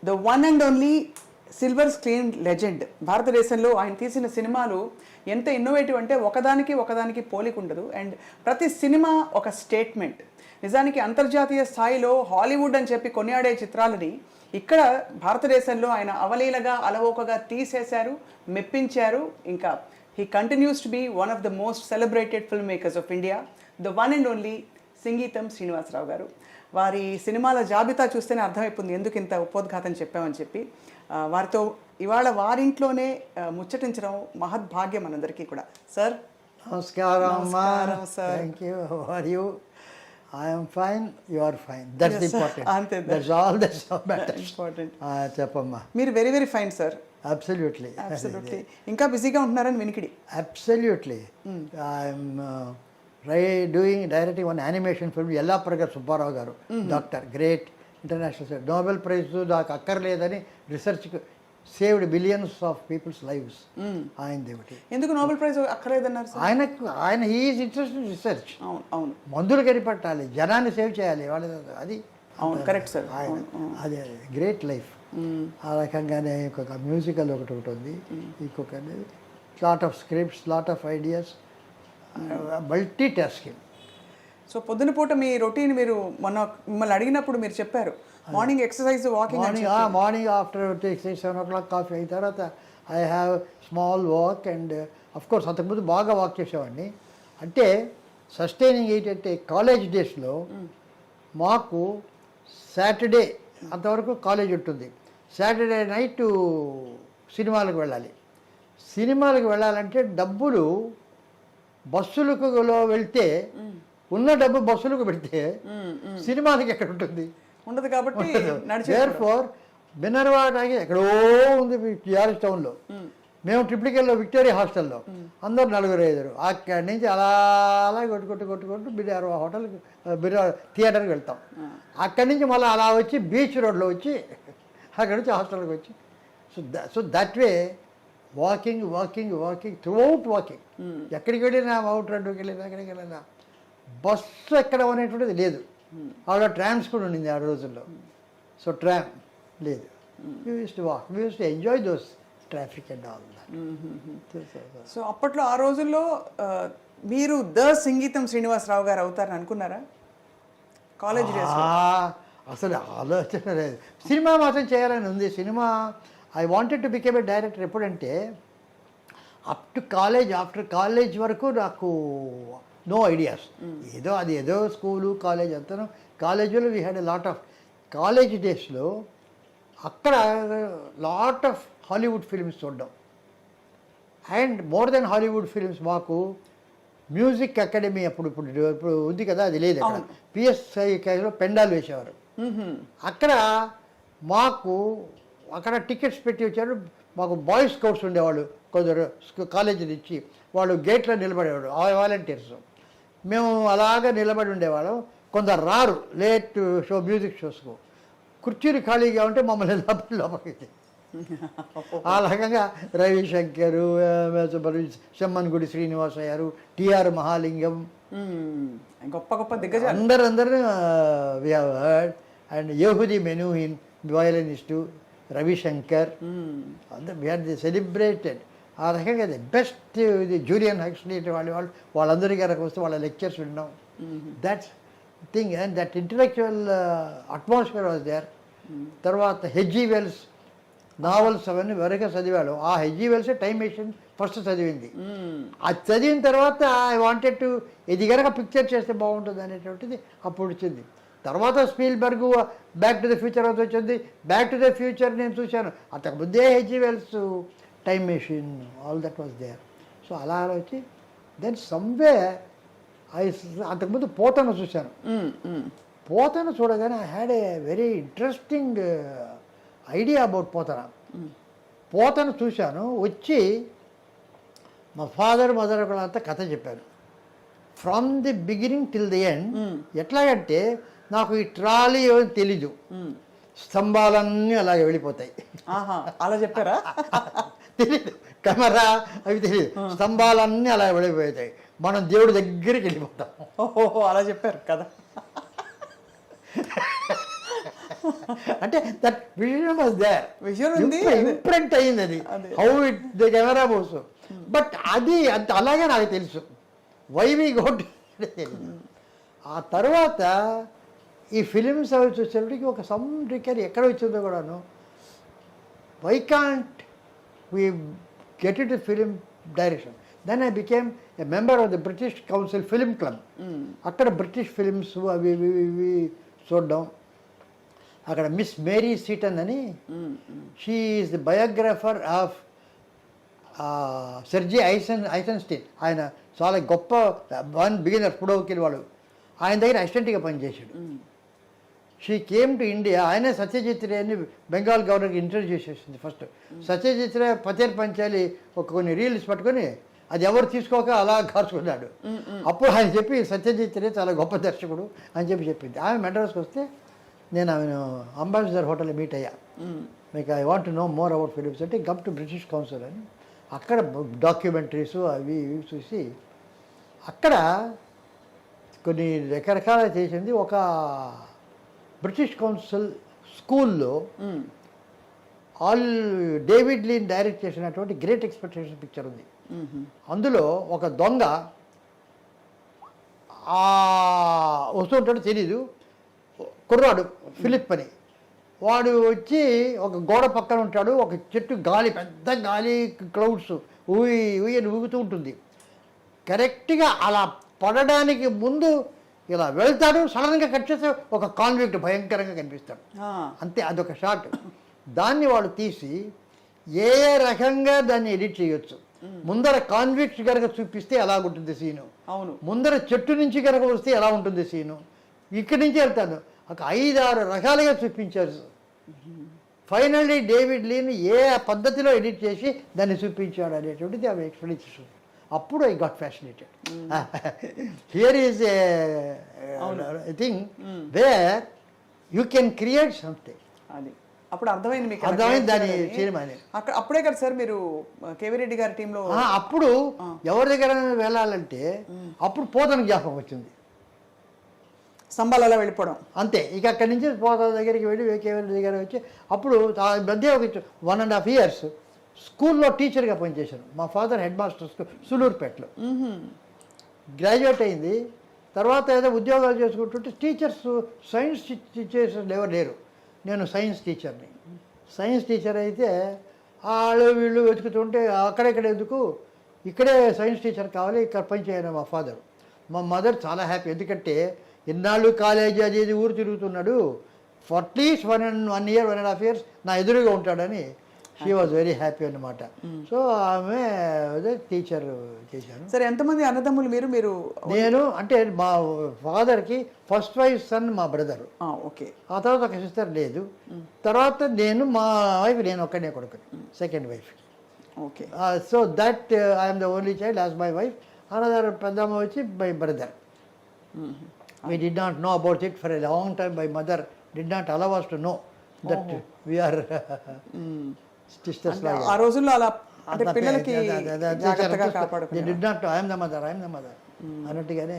The one and only silver screen legend. భారతదేశంలో ఆయన తీసిన సినిమాలు ఎంత ఇన్నోవేటివ్ అంటే ఒకదానికి పోలిక ఉండదు. అండ్ ప్రతి సినిమా ఒక స్టేట్మెంట్. నిజానికి అంతర్జాతీయ స్థాయిలో హాలీవుడ్ అని చెప్పి కొనియాడే చిత్రాలని ఇక్కడ భారతదేశంలో ఆయన అవలీలగా అలవోకగా తీసేశారు, మెప్పించారు. ఇంకా he continues to be one of the most celebrated film makers of India, the one and only Singeetam Srinivasarao గారు. వారి సినిమాల జాబితా చూస్తేనే అర్థమైపోతుంది ఎందుకు ఇంత ఉపోద్ఘాతం చెప్పామని చెప్పి. వారితో ఇవాళ వారింట్లోనే ముచ్చటించడం మహద్భాగ్యం మనందరికీ కూడా. సార్ నమస్కారం sir. Thank you. How are you? I am fine, you are fine. That's important. అంతే, that's all that matters. Important. చెప్పమ్మా. మీరు very very fine sir. Absolutely. ఇంకా బిజీగా ఉంటున్నారని వినికిడి. Absolutely. I am directing one animation film. Yellapragar Subbarao garu, doctor, great international Nobel Prize నాకు అక్కర్లేదని research saved billions of people's lives. ఆయన దేవుటి. ఎందుకు నోబెల్ ప్రైజ్ అక్కర్లేదన్నారు సార్? ఆయన హీఈస్ ఇంట్రెస్టెడ్ రీసెర్చ్. అవును, మందులు కనిపెట్టాలి, జనాన్ని సేవ్ చేయాలి, వాళ్ళ అది. అవును, కరెక్ట్ సార్. అది గ్రేట్ లైఫ్. ఆ రకంగానే ఇంకొక మ్యూజికల్ ఒకటి ఉంది, ఇంకొక lot of scripts, lot of ideas, multitasking. So పొద్దున పూట మీ రొటీన్ మీరు మొన్న మిమ్మల్ని అడిగినప్పుడు మీరు చెప్పారు morning exercise, walking. Morning after 7 o'clock coffee అయిన తర్వాత I have small walk. And of course అంతకుముందు బాగా వాక్ చేసేవాడిని. అంటే సస్టైనింగ్ ఏంటంటే కాలేజ్ డేస్లో మాకు సాటర్డే అంతవరకు కాలేజ్ ఉంటుంది. సాటర్డే నైట్ సినిమాలకు వెళ్ళాలి. సినిమాలకు వెళ్ళాలంటే డబ్బులు బస్సులకు వెళ్తే ఉన్న డబ్బు బస్సులకు పెడితే సినిమాలకి ఎక్కడ ఉంటుంది? ఉండదు. కాబట్టి దేర్ఫోర్ బిన్నర్వాడకి ఎక్కడో ఉంది టీఆర్ఎస్ టౌన్లో. మేము ట్రిప్లికెల్లో విక్టోరియా హాస్టల్లో అందరూ 4-5. అక్కడి నుంచి అలా కొట్టుకుంటూ బిర్యానీ హోటల్కి థియేటర్కి వెళ్తాం. అక్కడి నుంచి మళ్ళీ అలా వచ్చి బీచ్ రోడ్లో వచ్చి అక్కడి నుంచి హాస్టల్కి వచ్చి so that way walking throughout walking. ఎక్కడికి వెళ్ళినా అవుట్ రోడ్డుకి వెళ్ళినా ఎక్కడికి వెళ్ళినా బస్సు ఎక్కడ అనేటువంటిది లేదు. ఆవిడ ట్రామ్స్ కూడా ఉండింది ఆ రోజుల్లో. సో ట్రామ్ లేదు. We use to walk, we use to enjoy those traffic and all that. So అప్పట్లో ఆ రోజుల్లో మీరు ద సంగీతం శ్రీనివాసరావు గారు అవుతారని అనుకున్నారా కాలేజ్ డేస్? అసలు ఆలోచన లేదు. సినిమా మాత్రం చేయాలని ఉంది. Cinema I wanted to became a director. ఎప్పుడంటే up to college, after college వరకు నాకు నో ఐడియాస్. ఏదో స్కూలు కాలేజ్ అంతా. కాలేజీలో we had a lot of college డేస్లో అక్కడ లాట్ ఆఫ్ హాలీవుడ్ ఫిల్మ్స్ చూడడం. And more than Hollywood films మాకు మ్యూజిక్ అకాడమీ ఇప్పుడు ఉంది కదా, అది లేదు అక్కడ. పిఎస్ఐ కాలేజ్లో పెండాలు వేసేవారు. అక్కడ మాకు అక్కడ టికెట్స్ పెట్టి వచ్చారు. మాకు బాయ్స్ స్కౌట్స్ ఉండేవాళ్ళు కొందరు కాలేజీ నుంచి. వాళ్ళు గేట్లో నిలబడేవాడు, వాలంటీర్స్. మేము అలాగా నిలబడి ఉండేవాళ్ళం. కొందరు రారు లేట్ షో మ్యూజిక్ షోస్కు. కుర్చీలు ఖాళీగా ఉంటే మమ్మల్ని లోపలికి. ఆ రకంగా రవిశంకర్, సెమ్మన్గుడి శ్రీనివాస గారు, టిఆర్ మహాలింగం, గొప్ప దిగ్గజాలు అందరూ we have heard. And Yehudi Menuhin violinist, Ravishankar, అందరూ వి ఆర్ ది సెలబ్రేటెడ్. ఆ రకంగా బెస్ట్ ఇది జూలియన్ హక్స్లీ వాళ్ళందరి గారికి వస్తే వాళ్ళ లెక్చర్స్ విన్నాం. That's thing. And that intellectual atmosphere was there. తర్వాత హెచ్జీ వెల్స్ నావల్స్ అవన్నీ వరకే చదివాడు. ఆ హెచ్జీ వెల్సే టైమ్ మెషిన్ ఫస్ట్ చదివింది. అది చదివిన తర్వాత ఐ వాంటెడ్ టు ఇది కనుక పిక్చర్ చేస్తే బాగుంటుంది అనేటువంటిది అప్పుడు వచ్చింది. తర్వాత Spielberg back to the future అది వచ్చింది. బ్యాక్ టు ద ఫ్యూచర్ నేను చూశాను. అంతకుముందే HG Wells time machine all that was there. So అలా వచ్చి దెన్ సమ్వే అంతకుముందు పోతను చూశాను. పోతను చూడగానే I had a very interesting idea about Pothana చూశాను. వచ్చి మా ఫాదర్ మదర్ అంతా కథ చెప్పాను from the beginning till the end. ఎట్లాగంటే నాకు ఈ ట్రాలీ ఏమని తెలీదు, స్తంభాలన్నీ అలాగే వెళ్ళిపోతాయి. అలా చెప్పారా? తెలీదు, కెమెరా అవి తెలియదు, స్తంభాలన్నీ అలా వెళ్ళిపోతాయి. మనం దేవుడి దగ్గరికి వెళ్ళిపోతాం. ఓహో, అలా చెప్పారు కదా. అంటే that vision was there, vision ఉంది, ఇంప్రింట్ అయింది అది, how it the camera moves. But అది అంత అలాగే నాకు తెలుసు, వై వి గోట్ తెలియదు. ఆ తర్వాత ఈ ఫిలిమ్స్ అవి చూసేప్పటికి ఒక సమ్ రికర్ ఎక్కడ వచ్చిందో కూడాను, why can't we get it film direction. Then I became a member of the British council film club. అక్కడ బ్రిటిష్ ఫిలిమ్స్ అవి ఇవి చూడడం. అక్కడ మిస్ మేరీ సీటన్ అని, she is the biographer of Sergei Eisenstein. ఆయన చాలా గొప్ప బిగినర్ పుడోకిల్ వాడు, ఆయన దగ్గర అసిస్టెంట్గా పనిచేశాడు. She came to India. ఆయనే సత్యజిత్ రేని బెంగాల్ గవర్నర్కి ఇంట్రడ్యూస్ చేసింది ఫస్ట్. సత్యజిత్ రే పతేర్ పంచాలి ఒక కొన్ని రీల్స్ పట్టుకొని అది ఎవరు తీసుకోక అలా కార్చుకున్నాడు. అప్పుడు ఆయన చెప్పి సత్యజిత్ రే చాలా గొప్ప దర్శకుడు అని చెప్పింది. ఆమె మెడ్రాస్కి వస్తే నేను ఆమెను అంబాసిడర్ హోటల్లో మీట్ అయ్యా. మీకు I want to know more about films అంటే కమ్ టు బ్రిటిష్ కౌన్సిల్ అని. అక్కడ డాక్యుమెంటరీస్ అవి ఇవి చూసి అక్కడ కొన్ని రకరకాల చేసింది. ఒక బ్రిటిష్ కౌన్సిల్ స్కూల్లో డేవిడ్ లీన్ డైరెక్ట్ చేసినటువంటి గ్రేట్ ఎక్స్పెక్టేషన్ పిక్చర్ ఉంది. అందులో ఒక దొంగ వస్తుంటాడు, తెలీదు, కుర్రాడు ఫిలిప్ అని. వాడు వచ్చి ఒక గోడ పక్కన ఉంటాడు, ఒక చెట్టు గాలి, పెద్ద గాలి, క్లౌడ్స్ ఊగుతూ ఉంటుంది. కరెక్ట్గా అలా పడడానికి ముందు ఇలా వెళ్తాడు, సడన్గా కట్ చేస్తే ఒక కాన్విక్ట్ భయంకరంగా కనిపిస్తాడు. అంతే, అదొక షాట్. దాన్ని వాడు తీసి ఏ రకంగా దాన్ని ఎడిట్ చేయొచ్చు. ముందర కాన్విక్ట్ కనుక చూపిస్తే ఎలా ఉంటుంది సీను, అవును, ముందర చెట్టు నుంచి కనుక వస్తే ఎలా ఉంటుంది సీను, ఇక్కడి నుంచి వెళ్తాను, ఒక 5-6 రకాలుగా చూపించారు. ఫైనల్లీ డేవిడ్ లీన్ ఏ పద్ధతిలో ఎడిట్ చేసి దాన్ని చూపించాడు అనేటువంటిది ఆమె ఎక్స్ప్లెనేషన్. అప్పుడు I got fascinated. Here is a thing where you can create something. అది అప్పుడు అర్థమైంది మీకు, అర్థమైంది దాని సినిమా. అక్కడ అప్పుడే కదా సార్ మీరు కేవీ రెడ్డి గారి టీంలో? అప్పుడు ఎవరి దగ్గర వెళ్ళాలంటే అప్పుడు పోతన జ్ఞాపకం వచ్చింది, స్తంభాలలో వెళ్ళిపోవడం అంతే. ఇక అక్కడి నుంచి పోతన దగ్గరికి వెళ్ళి కేవీ రెడ్డి దగ్గర వచ్చి అప్పుడు మధ్య ఒక 1.5 years స్కూల్లో టీచర్గా పనిచేశాను. మా ఫాదర్ హెడ్ మాస్టర్ సులూరుపేటలో. గ్రాడ్యుయేట్ అయింది తర్వాత ఏదో ఉద్యోగాలు చేసుకుంటుంటే టీచర్స్, సైన్స్ టీచర్స్ ఎవరు లేరు. నేను సైన్స్ టీచర్ని. సైన్స్ టీచర్ అయితే వాళ్ళు వీళ్ళు వెతుకుతుంటే అక్కడెక్కడ ఎందుకు, ఇక్కడే సైన్స్ టీచర్ కావాలి, ఇక్కడ పని చేయను మా ఫాదర్. మా మదర్ చాలా హ్యాపీ, ఎందుకంటే ఇన్నాళ్ళు కాలేజీ అది ఇది ఊరు తిరుగుతున్నాడు, అట్లీస్ట్ 1 year 1.5 years నా ఎదురుగా ఉంటాడని షీ వాజ్ వెరీ హ్యాపీ అన్నమాట. సో ఆమె టీచర్ చేశాను. సరే, ఎంతమంది అన్నదమ్ములు మీరు? మీరు నేను అంటే మా ఫాదర్కి ఫస్ట్ వైఫ్ సన్ మా బ్రదరు, ఓకే. ఆ తర్వాత ఒక సిస్టర్ లేదు. తర్వాత నేను, మా వైఫ్, నేను ఒక్కనే కొడుకు, second wife. Okay. So that I'm the only child as my wife. Another పెద్దమ్మ వచ్చి my brother. We did not know about it for a long time. My mother did not allow us to know that we are sisters. ఆ రోజుల్లో అలా పిల్లలకి జాగ్రత్తగా కాపాడుకునేవారు. They did not know, I am the mother అన్నట్టుగానే